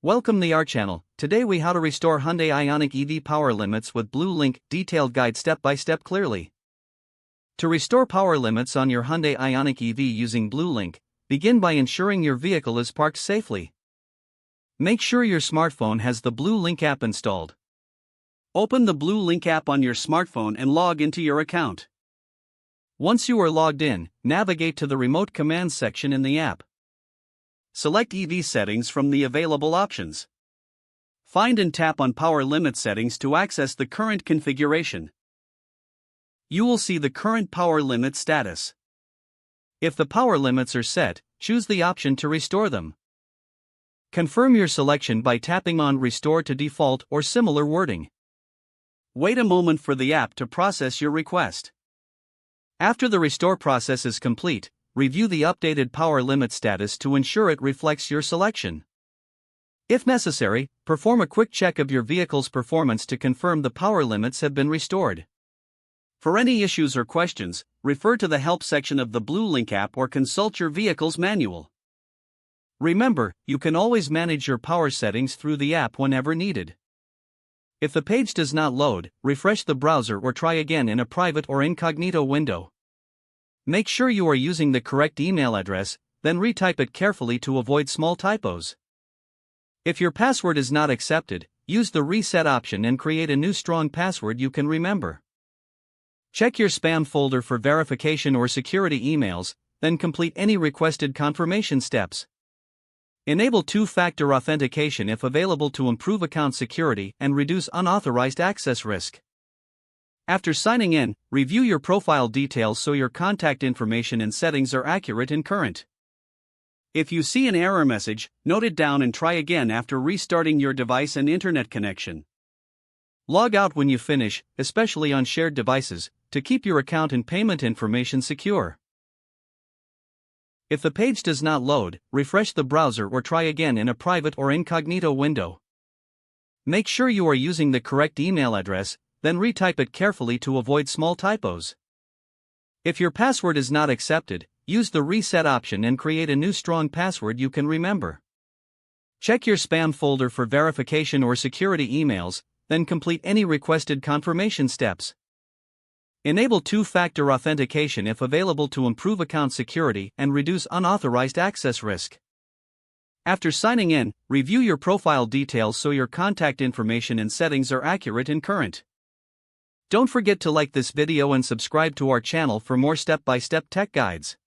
Welcome to our channel. Today we how to restore Hyundai Ioniq EV power limits with Blue Link, detailed guide step by step clearly. To restore power limits on your Hyundai Ioniq EV using Blue Link, begin by ensuring your vehicle is parked safely. Make sure your smartphone has the Blue Link app installed. Open the Blue Link app on your smartphone and log into your account. Once you are logged in, navigate to the remote commands section in the app. Select EV settings from the available options. Find and tap on power limit settings to access the current configuration. You will see the current power limit status. If the power limits are set, choose the option to restore them. Confirm your selection by tapping on Restore to Default or similar wording. Wait a moment for the app to process your request. After the restore process is complete, review the updated power limit status to ensure it reflects your selection. If necessary, perform a quick check of your vehicle's performance to confirm the power limits have been restored. For any issues or questions, refer to the help section of the Blue Link app or consult your vehicle's manual. Remember, you can always manage your power settings through the app whenever needed. If the page does not load, refresh the browser or try again in a private or incognito window. Make sure you are using the correct email address, then retype it carefully to avoid small typos. If your password is not accepted, use the reset option and create a new strong password you can remember. Check your spam folder for verification or security emails, then complete any requested confirmation steps. Enable two-factor authentication if available to improve account security and reduce unauthorized access risk. After signing in, review your profile details so your contact information and settings are accurate and current. If you see an error message, note it down and try again after restarting your device and internet connection. Log out when you finish, especially on shared devices, to keep your account and payment information secure. If the page does not load, refresh the browser or try again in a private or incognito window. Make sure you are using the correct email address, then retype it carefully to avoid small typos. If your password is not accepted, use the reset option and create a new strong password you can remember. Check your spam folder for verification or security emails, then complete any requested confirmation steps. Enable two-factor authentication if available to improve account security and reduce unauthorized access risk. After signing in, review your profile details so your contact information and settings are accurate and current. Don't forget to like this video and subscribe to our channel for more step-by-step tech guides.